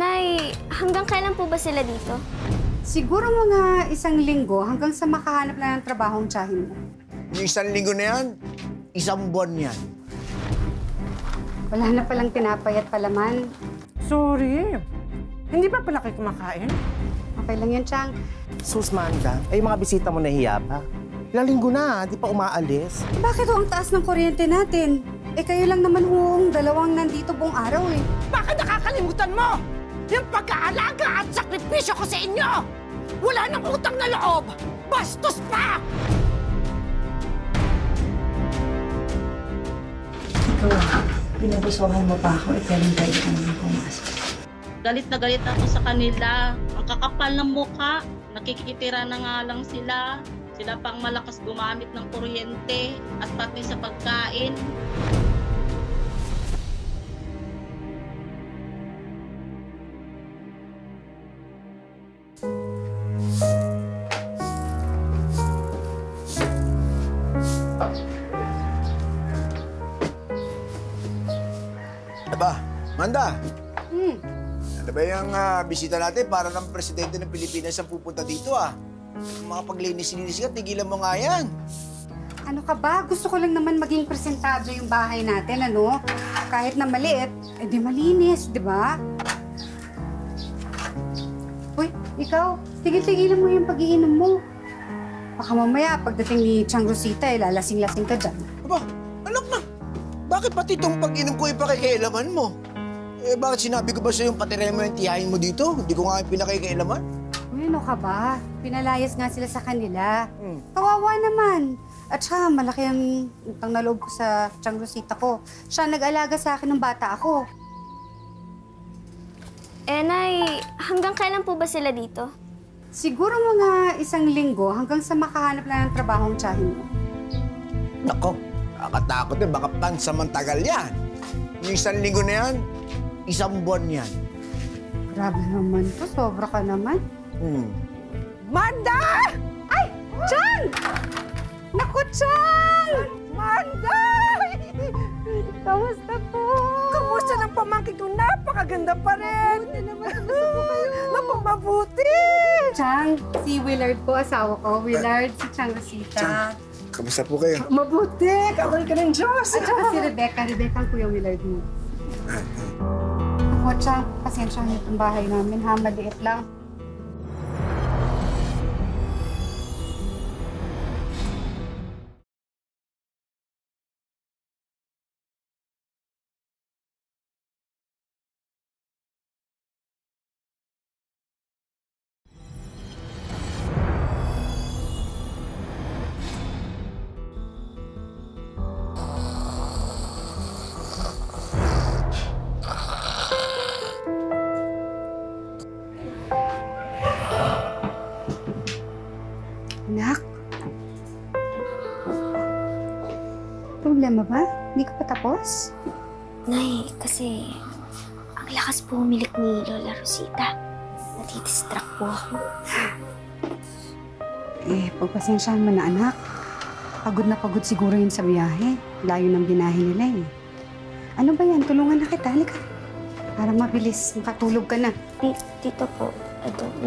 Nay, hanggang kailan po ba sila dito? Siguro mga 1 linggo hanggang sa makahanap na ng trabaho ang tiyahin mo. Yung 1 linggo na yan, 1 buwan yan. Wala na palang tinapay at palaman. Sorry. Hindi pa pala kayo kumakain? Okay lang yan, Chang. Sus, Manda, ay mga bisita mo nahiya pa. Ilang linggo na, di pa umaalis. Bakit ho ang taas ng kuryente natin? Eh kayo lang naman ho dalawang nandito buong araw eh. Baka nakakalimutan mo yung pag-aalaga at sakripisyo ko sa inyo! Wala nang utang na loob! Bastos pa! Ikaw, pinagustuhan mo pa ako, pero hindi ka naman pumasok. Galit na galit ako sa kanila. Ang kakapal ng mukha. Nakikitira na nga lang sila. Sila pang malakas gumamit ng kuryente at pati sa pagkain. Aba, Manda. Ano ba yung bisita natin para ng presidente ng Pilipinas ang pupunta dito Mga paglinis-linis ka, tigilan mo nga yan. Ano ka ba? Gusto ko lang naman maging presentado yung bahay natin, ano? Kahit na maliit, di malinis, di ba? Uy, ikaw, tigil-tigilan mo yung pag-iinom mo. Baka mamaya, pagdating ni Chang Rosita, lalasing-lasing ka dyan. Aba, anak na. Bakit pati itong pag-inom ko ipakikialaman mo? Eh, bakit sinabi ko ba sa'yo yung patirin mo yung tiyahin mo dito? Hindi ko nga yung pinakikialaman. Uy, ano ka ba? Pinalayas nga sila sa kanila. Kawawa naman. At saka, malaki ang utang na loob ko sa Chang Rosita ko. Siya nag-alaga sa akin ng bata ako. Eh, Nay, hanggang kailan po ba sila dito? Siguro mga 1 linggo hanggang sa makahanap na ng trabaho ang tiyahin mo. Nako, nakakatakot baka pansamantagal yan. Yung 1 linggo na yan, 1 buwan yan. Grabe naman to. Sobra ka naman. Manda! Ay! Chang! Naku, Chang! Manda! Kamusta po? Kamusta ng pamangkin ko? Napakaganda pa rin! Mabuti naman. Kamusta po kayo? Napamabuti! Chang, si Willard po, asawa ko. Willard, si Chang Rosita. Kamusta po kayo? Mabuti! Kaway ka ng Diyos! At saka si Rebecca. Rebecca ang Kuya Willard mo. O, Chang, pasensya niyo itong bahay namin, ha? Maliit lang. Anak? Problema ba? Hindi ka pa tapos? Nay, kasi ang lakas po humilik ni Lola Rosita. Natidistract po ako. Eh, pagpasensyahan mo na, anak. Pagod na pagod siguro yun sa biyahe. Layo ng binahe nila eh. Ano ba yan? Tulungan na kita. Halika. Para mabilis. Makatulog ka na. Tito po,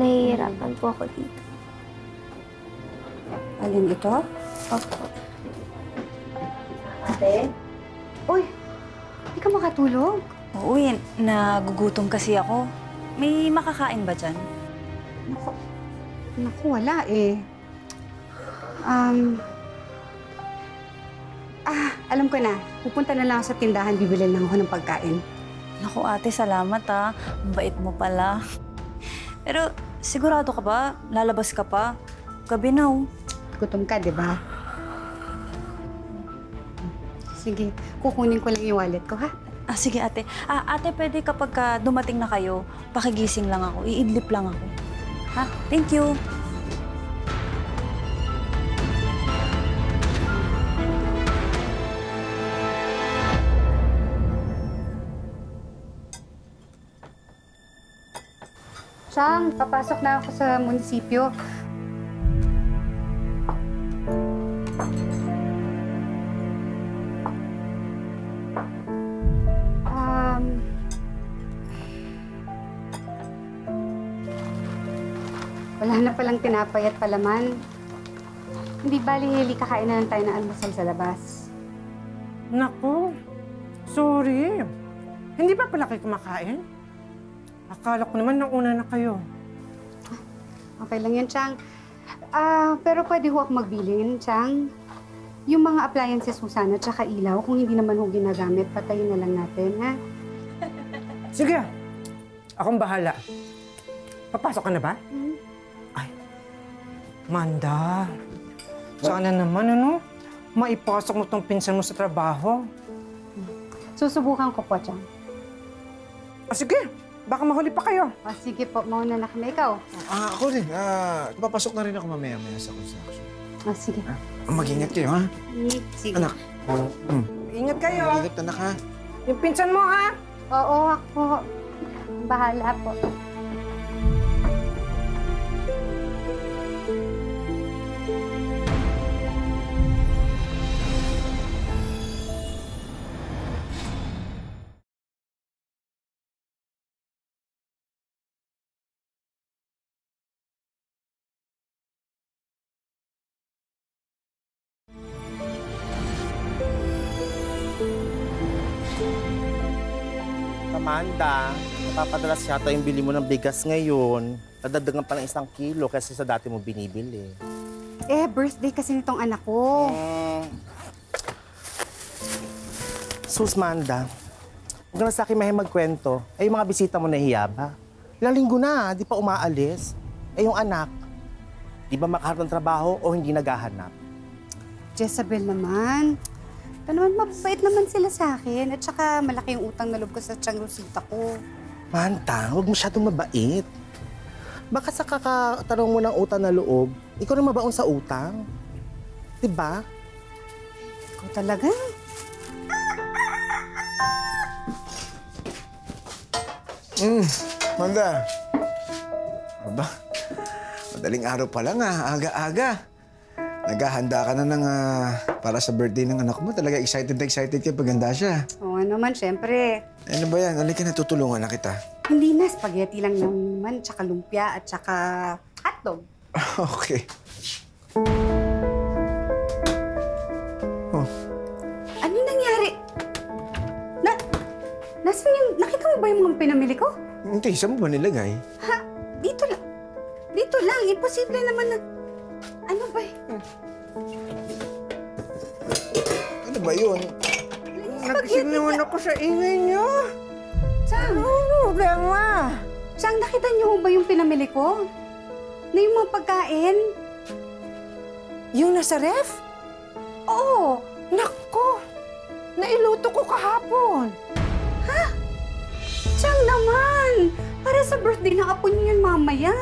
nahihirapan po ako dito. Alin ito? Opo. Ate? Uy! Hindi ka makatulog? Oo, nagugutom kasi ako. May makakain ba dyan? Naku, wala eh. Alam ko na. Pupunta na lang ako sa tindahan, bibili lang ako ng pagkain. Naku, ate, salamat ha. Ang bait mo pala. Pero sigurado ka ba? Lalabas ka pa? Gabi na oh. Gutom ka, di ba? Sige, kukunin ko lang yung wallet ko, ha? Sige, ate. Ate, pwede kapag dumating na kayo, pakigising lang ako. Iidlip lang ako. Ha? Thank you. Chang, papasok na ako sa munisipyo. Wala na palang tinapay at palaman. Hindi bali, Heli, kakain na lang tayo ng almusal sa labas. Naku, sorry. Hindi ba pala kayo kumakain? Akala ko naman nauna na kayo. Okay lang yan, Chang. Pero pwede ho ako magbilin, Chang. Yung mga appliances ho sana, tsaka ilaw, kung hindi naman ho ginagamit, patayin na lang natin, ha? Sige, akong bahala. Papasok ka na ba? Ay, Manda. Sana naman, maipasok mo tong pinsan mo sa trabaho. Susubukan ko po, Chang. Sige, baka mahuli pa kayo. Sige po, mauna na kami. Ikaw? Ako din. Papasok na rin ako mamaya-maya sa construction. Sige. Mag-ingat kayo, ha? Sige. Anak. Ingat kayo. Mag-ingat, anak, ha? Yung pinsan mo, ha? Oo, ako. Bahala po. Amanda, napapadalas yata yung bili mo ng bigas ngayon. Nadagdagan pa ng 1 kilo kasi sa dati mo binibili. Birthday kasi nitong anak ko. Sus, Manda, huwag ka na sa akin mahiya magkwento. Yung mga bisita mo nahiya ba? Ilang linggo na, di pa umaalis. Yung anak, di ba makaharap ng trabaho o hindi naghahanap? Jezabel naman. Ito naman, mabait naman sila sa akin. At saka malaki yung utang na loob ko sa Tiang Rosita ko. Manta, huwag masyadong mabait. Baka sa kakatanong mo ng utang na loob, ikaw na mabaon sa utang. Diba? Ikaw talaga? Manda. Aba, madaling araw pa lang, aga-aga. Naghahanda ka na ng para sa birthday ng anak mo. Talaga excited na excited ka pag handa siya. Oo naman, syempre. Ano ba yan? Halika na, tutulungan na kita. Hindi na, spaghetti lang naman, tsaka lumpia at tsaka hotdog. Okay. Oh. Ano nangyari? Nasaan yung... Nakita mo ba yung mga pinamili ko? Hindi, saan mo ba nilagay? Ha? Dito lang. Dito lang. Imposible naman na... Ano ba? Ano ba yun? Nagising naman ako sa ingay niyo. Chang! Ano problema? Chang, nakita niyo ba yung pinamili ko? Na yung mga pagkain? Yung nasa ref? Oo. Nako! Nailuto ko kahapon. Ha? Chang naman! Para sa birthday ng apo niyo yun mamaya.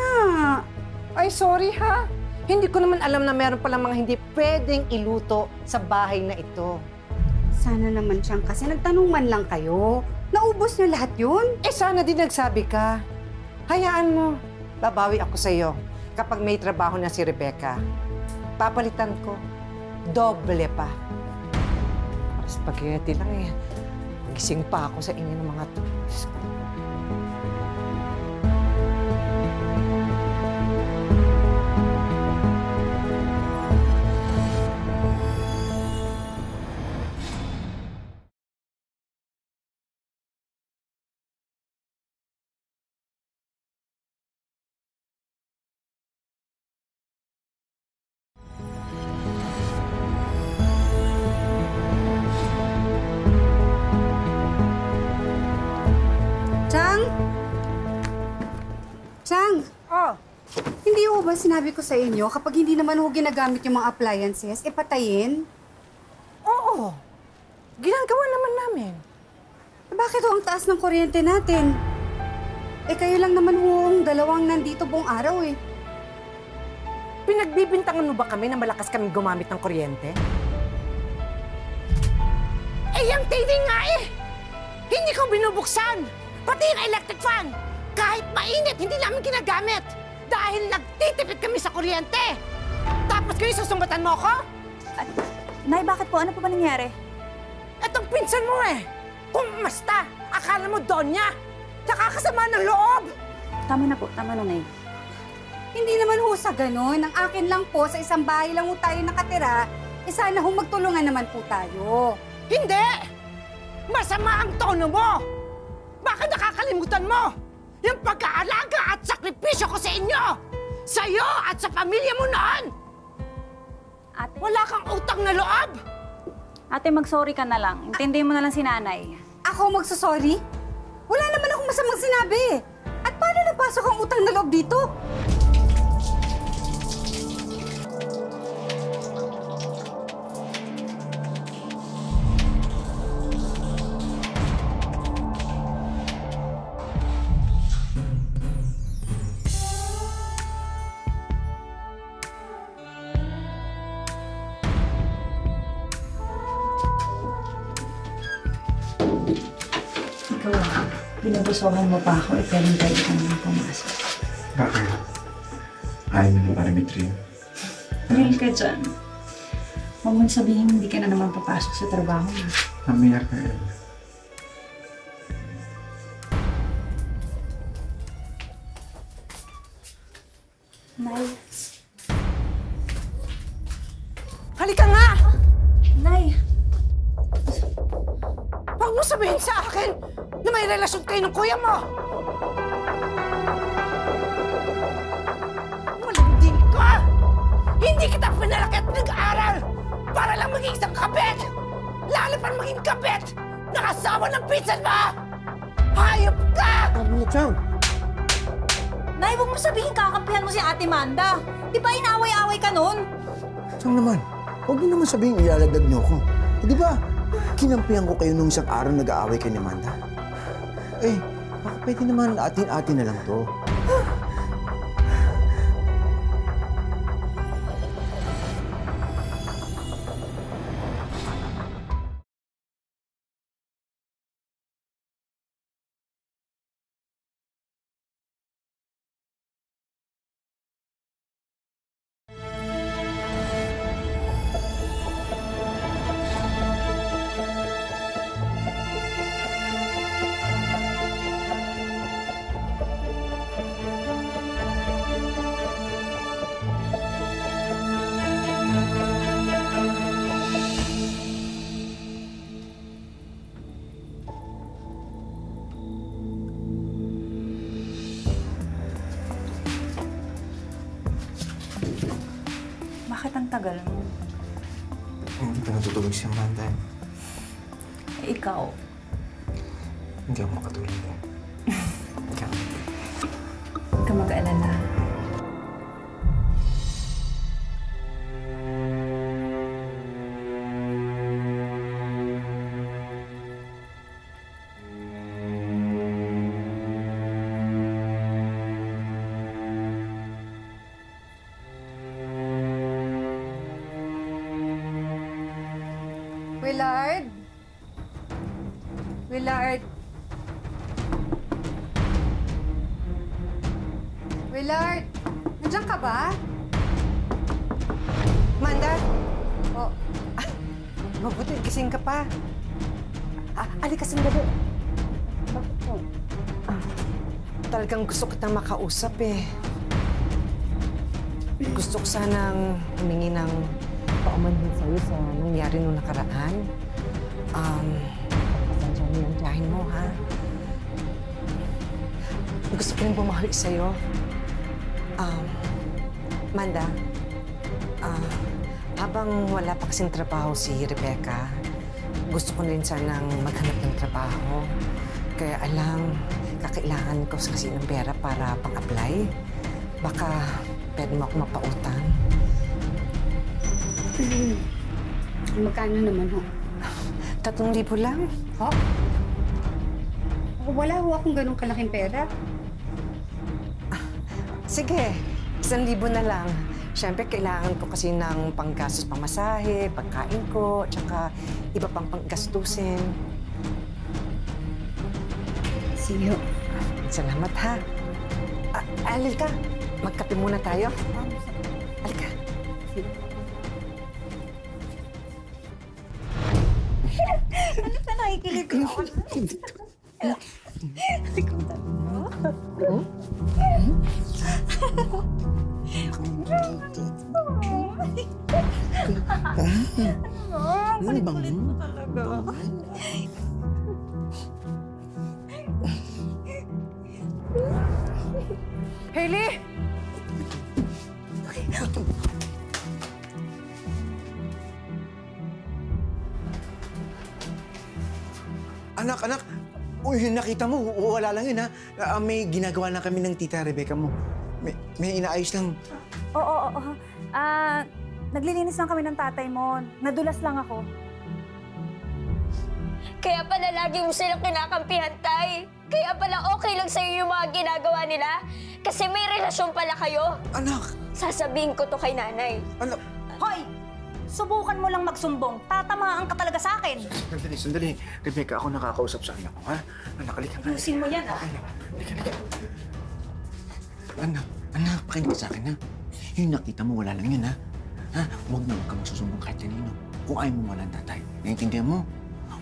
Ay, sorry ha. Hindi ko naman alam na meron palang mga hindi pwedeng iluto sa bahay na ito. Sana naman, Chang, kasi nagtanong man lang kayo. Naubos niyo lahat yun? Sana din nagsabi ka. Hayaan mo. Babawi ako sa iyo kapag may trabaho na si Rebecca. Papalitan ko. Doble pa. Spaghetti lang eh. Gising pa ako sa inyo ng mga to. Chang! Oh, Hindi ho ba sinabi ko sa inyo, kapag hindi naman ho ginagamit yung mga appliances, patayin? oo. Ginagawa naman namin. Bakit ho ang taas ng kuryente natin? Kayo lang naman ho ang dalawang nandito buong araw eh. Pinagbibintangan mo ba kami na malakas kaming gumamit ng kuryente? Yung TV nga eh! Hindi ko binubuksan! Pati yung electric fan! Kahit mainit, hindi namin ginagamit! Dahil nagtitipid kami sa kuryente! Tapos kayo susumbatan mo ako? Nay, bakit po? Ano po ba nangyari? Etong pinsan mo eh! Kumasta! Akala mo doon niya! Nakakasama ng loob! Tama na po, Nay. Hindi naman ho sa ganun. Ang akin lang po, sa isang bahay lang ho tayo nakatira, sana ho magtulungan naman po tayo. Hindi! Masama ang tono mo! Baka nakakalimutan mo yung pag-aalaga at sakripisyo ko sa inyo! Sa'yo at sa pamilya mo noon! Ate, Wala kang utang na loob! ate, mag-sorry ka na lang. Intindihin mo na lang si nanay. Ako magsasorry? Wala naman akong masamang sinabi. At paano napasok ang utang na loob dito? Ikaw, binubusohan mo pa ako, pero hindi ka naman pumasok. Bakit? Ayaw mo na parametry. Real ka dyan. Huwag mong sabihin hindi ka na naman papasok sa trabaho mo. Mamaya ka eh. Nay. Halika nga! Nay! Huwag mo sabihin sa akin na may relasyon kayo ng kuya mo! Malinding ka! Hindi kita pinalaki at nag-aaral para lang maging isang kabit! Lalo pa maging kabit ng asawa ng pinsan mo! Hayop ka! Nay, huwag mo sabihin kakampihan mo si Ate Manda. Di ba inaaway-away ka nun? Saan naman? Huwag niyo naman sabihin ilalagdag niyo ako. Di ba? Kinampihan ko kayo nung isang araw nag-aaway kayo ni Amanda. Eh, baka pwede naman atin-atin na lang to. Bakit ang tagal mo? Hindi pa natutulog si Amanda eh. Eh, ikaw. Hindi ako makatulog eh. Ikaw. Huwag ka mag-alala. Willard? Willard? Willard? Nandiyan ka ba? Amanda, Oh, mabuti gising ka pa. Alika sandali. bakit po? Talagang gusto kitang makausap eh. Gusto ko sanang humingi ng paumanhin sa'yo sa nangyari nung nakaraan. Pasensya mo yung tiyahin mo, ha? Gusto ko rin bumahalik sa'yo. Amanda, habang wala pa kasing trabaho si Rebecca, gusto ko rin sanang maghanap ng trabaho. Kaya kakailangan ko kasi ng pera para pang-apply. Baka pwede mo ako mapautang. Magkano naman ho? 3,000 lang? Ho? Wala ho akong ganong kalaking pera. Sige, 1,000 na lang. Siyempre, kailangan ko kasi ng panggastos pamasahe, pagkain ko, tsaka iba pang panggastusin. Sige ho. Salamat, ha? Alika, magkape muna tayo. Alika. Ano ka nakikilig ako? Ikaw bango. Talaga. Hailey! Anak! Uy, yung nakita mo, wala lang yun, ha? May ginagawa lang kami ng tita Rebecca mo. May inaayos lang. Oo. Naglilinis lang kami ng tatay mo. Nadulas lang ako. Kaya pala lagi mo silang kinakampihan, Tay. Kaya pala okay lang sa'yo yung mga ginagawa nila. Kasi may relasyon pala kayo. Anak! Sasabihin ko to kay nanay. Anak! Hoy! Subukan mo lang magsumbong. Tatamaan ka talaga sa akin. Sandali. Rebecca, ako nakakausap sa anak ko, ha? Anak, halika. Ayusin mo yan, ah. Halika. Anak, pakinig sa akin, ha? Yung nakita mo, wala lang yun, ha? Huwag na huwag ka magsusumbong kahit kanino. Kung ayaw mo walang tatay. Naiintindihan mo?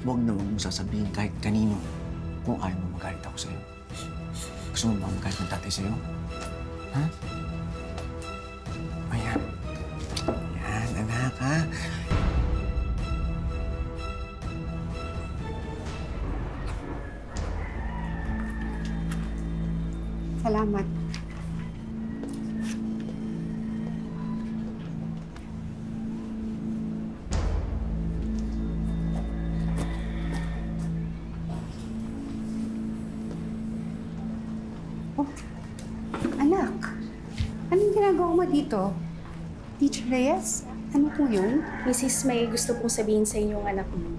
Huwag na huwag mo sasabihin kahit kanino kung ayaw mo magalit ako sa'yo. Gusto mo ba magalit ng tatay sa'yo? Ha? Ayan, anak, ha? Salamat. Oh, anak. Anong ginagawa mo dito? Teacher Reyes? Ano po yun? Mrs. May gusto pong sabihin sa inyong anak mo.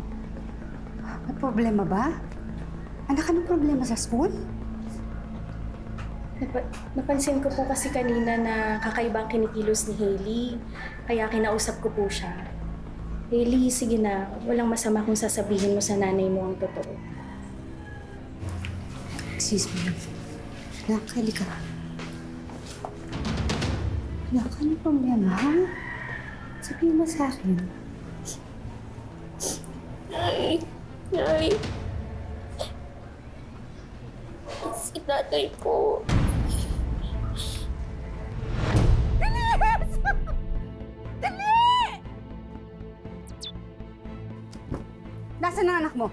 May problema ba? Anak, anong problema sa school? Napansin ko po kasi kanina na kakaibang kinikilos ni Hailey. Kaya kinausap ko po siya. Hailey, sige na. Walang masama kung sasabihin mo sa nanay mo ang totoo. Excuse me. Anak, halika. Anak, anong problema, ha? Sabihin mo sa akin. Nay. Si tatay po. Nasaan ang anak mo?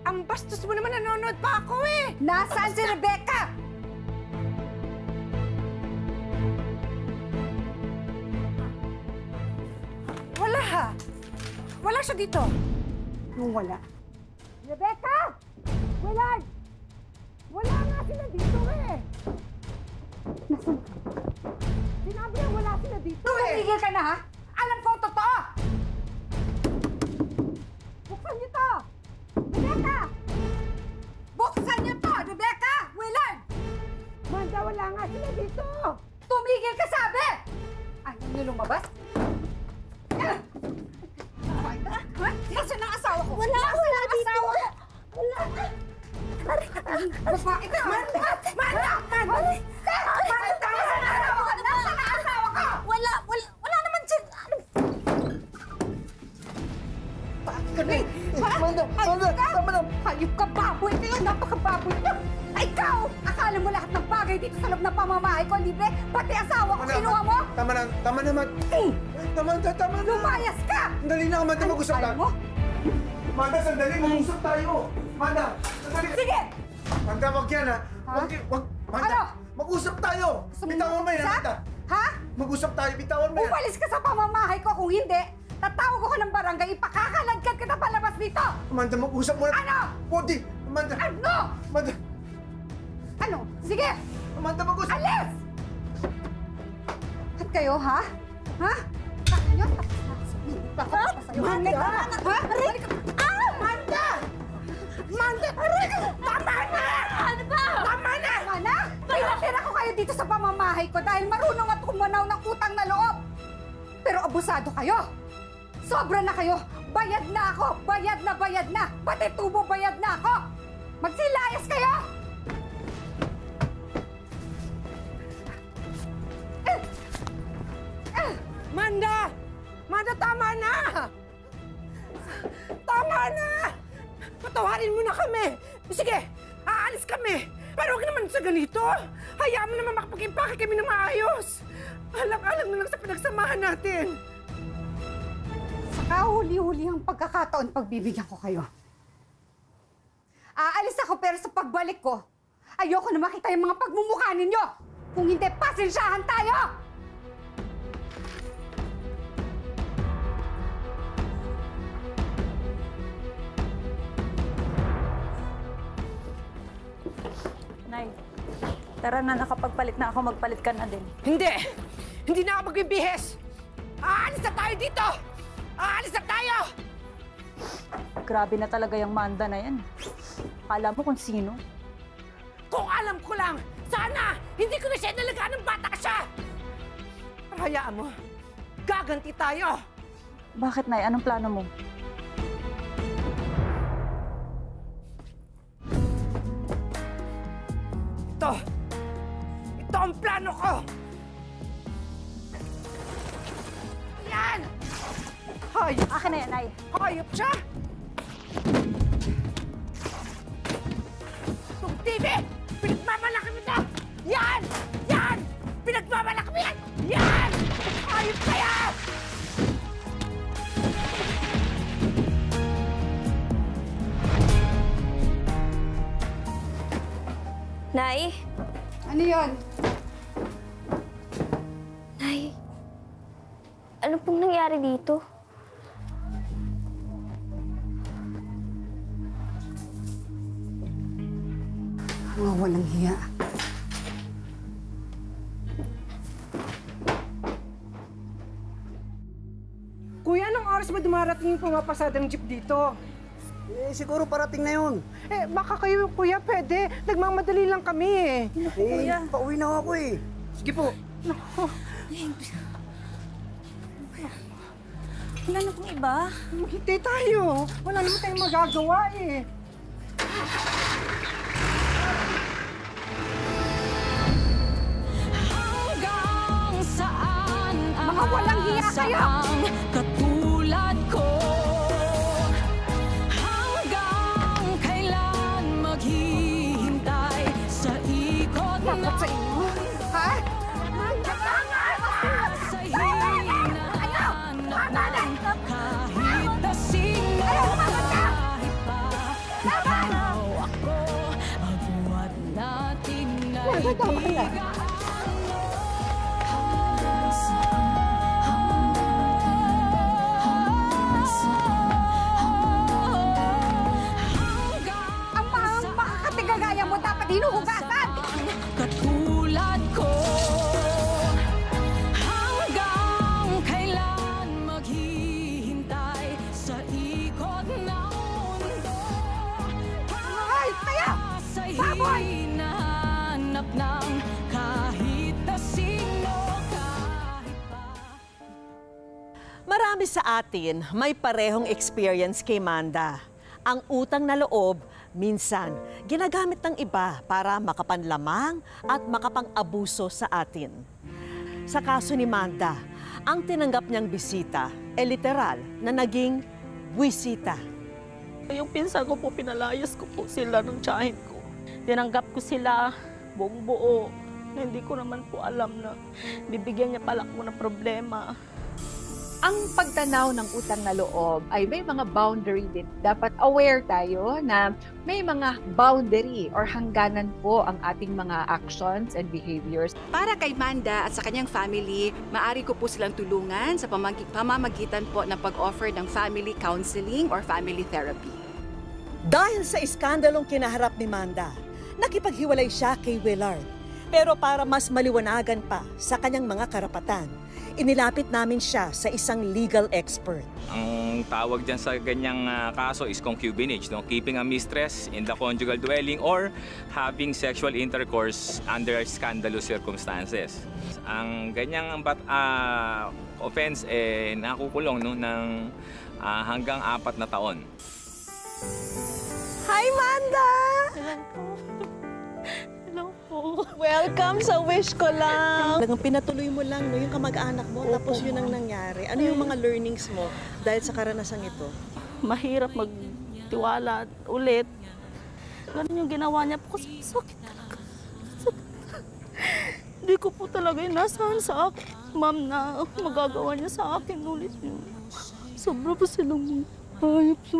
Ang bastos mo naman, nanonood pa ako eh! Nasaan si Rebecca? Wala! Wala siya dito! Nung wala. Rebecca! Willard! Wala nga sila dito eh! Nasaan? Sinabi na wala sila dito eh! Tumigil ka na, ha? Alam ko ang totoo! Buksan niyo to! Rebecca! Buksan niyo to, Rebecca! Willard! Manda, wala nga sila dito! Tumigil ka, sabi! Ayaw niyo lumabas? Nasaan ang asawa ko? Wala dito. Wala. Babae ka! Manda! Manda! Manda! Nasaan ang asawa ko? Nasaan ang asawa ko? Wala naman dyan. Manda! Tama na! Hayop ka, baboy ka yun! Napaka-baboy ka! Ay, ikaw! Akala mo lahat ng bagay dito sa loob ng pamamahay ko, libre? Pati asawa ko, kinuha mo? Tama na, Tama na! Lumayas ka! Sandali na, Amanda, mag-usap Ayaw tayo. mo? Amanda, sandali, mag-usap tayo. Amanda, sandali. Sige! Amanda, wag yan, ha? Ha? Wag, Amanda, Ano? mag-usap tayo. Bitawan mo yan, Isa? Amanda. Ha? Mag-usap tayo, bitawan mo yan. Umalis ka sa pamamahay ko. Kung hindi, tatawag ako ng barangay. Ipakakalagkad kita palabas dito! Amanda, mag-usap muna. Ano? Pwede, Amanda. Ano? Amanda, Ano? Sige! Amanda, mag-usap. Alis! At kayo, ha? Ha? Kaya nyo? Ha? Manda! Ha? Manda! Manda! Tama na! Ano ba? Tama na! Tama na! Pinatira ko kayo dito sa pamamahay ko dahil marunong at kumanaw ng utang na loob. Pero abusado kayo. Sobra na kayo. Bayad na ako. Bayad na. Pati tubo bayad na ako. Magsilayas kayo! Manda! Manda, tama na! Tama na! Patawarin mo na kami! Sige, aalis kami! Pero huwag naman sa ganito! Hayaan mo naman makapag-impake kami ng maayos! Alang-alang na lang sa pinagsamahan natin! Sa kahuli-hulihang pagkakataon, pagbibigyan ko kayo. Aalis ako pero sa pagbalik ko, ayoko na makita yung mga pagmumukha ninyo. Kung hindi, pasensyahan tayo! Nay, tara na, nakapagpalit na ako, magpalit ka na din. Hindi! Hindi na ako magbibihis! Aalis na tayo dito! Aalis na tayo! Grabe na talaga yung Manda na yan. Akala mo kung sino? Kung alam ko lang, sana hindi ko na siya nalagaan ng bata siya! Pero hayaan mo, gaganti tayo! Bakit, Nay? Anong plano mo? Ito ang plano ko! Yan! Hayop! Akin na yan, Nay. Hayop siya! Itong TV! Pinagmamalaki mo ito! Yan! Yan! Pinagmamalaki mo yan! Yan! Hayop kaya! Nay? Ano yon? Nay? Ano pong nangyari dito? Mga walang hiya. Kuya, anong oras ba dumarating yung pumapasadang jeep dito? Eh, siguro parating na yun. Eh, baka kayo, kuya, pwede. Nagmamadali lang kami eh. Eh, pauwi na ako eh. Sige po. Wala na pong iba. Maghintay tayo. Wala naman tayong magagawa eh. Mga walang hiya kayo! Katulad ko, hanggang kailan maghihintay sa ikot na Dapat sa inyo? Ha? sa hinahanap ng kahit na sino, kahit pa ikaw ako, agwat natin na ibigan. Makakatigagaya mo dapat hinuhugasan! Katulad ko, hanggang kailan maghihintay sa ikot ng mundo. Ay, kaya! Sa Baboy! hinahanap ng kahit na sino, kahit pa. Marami sa atin may parehong experience kay Manda. Ang utang na loob, minsan, ginagamit ng iba para makapanlamang at makapang-abuso sa atin. Sa kaso ni Manda, ang tinanggap niyang bisita ay literal na naging buwisita. Yung pinsan ko po, pinalayas ko po sila ng tiyahin ko. Tinanggap ko sila buong buo. Hindi ko naman po alam na bibigyan niya pala ako ng problema. Ang pagtanaw ng utang na loob ay may mga boundary din. Dapat aware tayo na may mga boundary or hangganan po ang ating mga actions and behaviors. Para kay Manda at sa kanyang family, maaari ko po silang tulungan sa pamamagitan po ng pag-offer ng family counseling or family therapy. Dahil sa iskandalong kinaharap ni Manda, nakipaghiwalay siya kay Willard. Pero para mas maliwanagan pa sa kanyang mga karapatan, inilapit namin siya sa isang legal expert. Ang tawag dyan sa ganyang kaso is concubinage, no? Keeping a mistress in the conjugal dwelling or having sexual intercourse under scandalous circumstances. Ang ganyang offense nakukulong no, ng hanggang 4 na taon. Hi, Manda! Welcome sa Wish Ko Lang. Pinatuloy mo lang no, yung kamag-anak mo, tapos yun ang nangyari. Ano yung mga learnings mo dahil sa karanasang ito? Mahirap magtiwala ulit. Ganun yung ginawa niya po kasi sakit talaga. Hindi ko po talaga inasahan sa akin, ma'am, na magagawa niya sa akin ulit yun. Sobra pa silang hayop sa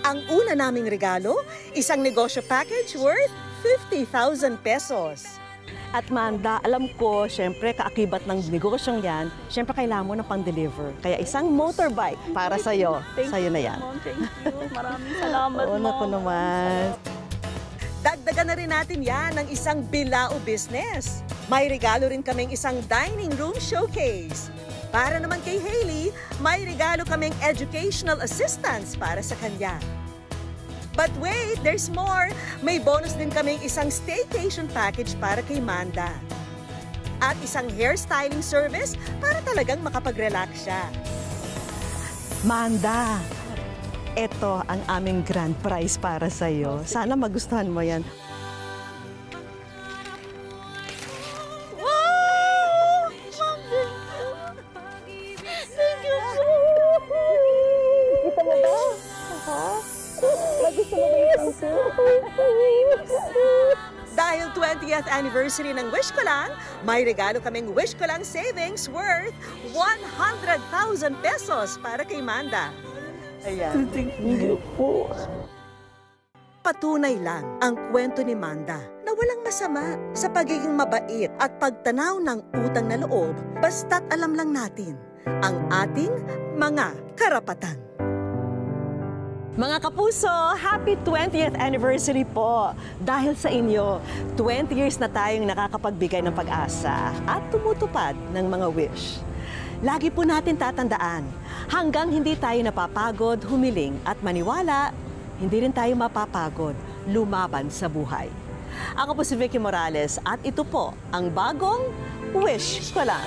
Ang una naming regalo, isang negosyo package worth 50,000 pesos. At Manda, alam ko, syempre, kaakibat ng negosyong yan, syempre kailangan mo ng pang-deliver. Kaya isang motorbike para sa'yo. Sa'yo na yan. Mom, thank you. Maraming salamat, Oo, Mom. naku naman. Dagdagan na rin natin yan ng isang bilao business. May regalo rin kaming isang dining room showcase. Para naman kay Hailey, may regalo kaming educational assistance para sa kanya. But wait, there's more! May bonus din kaming isang staycation package para kay Manda. At isang hairstyling service para talagang makapag-relax siya. Manda, ito ang aming grand prize para sa'yo. Sana magustuhan mo yan. Kita mo ba? Nagusto mo ba yung Dahil 20th anniversary ng Wish Ko Lang, may regalo kaming Wish Ko Lang savings worth 100,000 pesos para kay Manda. Ayan. Thank you po. Patunay lang ang kwento ni Manda na walang masama sa pagiging mabait at pagtanaw ng utang na loob basta't alam lang natin ang ating mga karapatan. Mga kapuso, happy 20th anniversary po! Dahil sa inyo, 20 years na tayong nakakapagbigay ng pag-asa at tumutupad ng mga wish. Lagi po natin tatandaan, hanggang hindi tayo napapagod, humiling at maniwala, hindi rin tayo mapapagod, lumaban sa buhay. Ako po si Vicky Morales at ito po ang bagong Wish Ko Lang.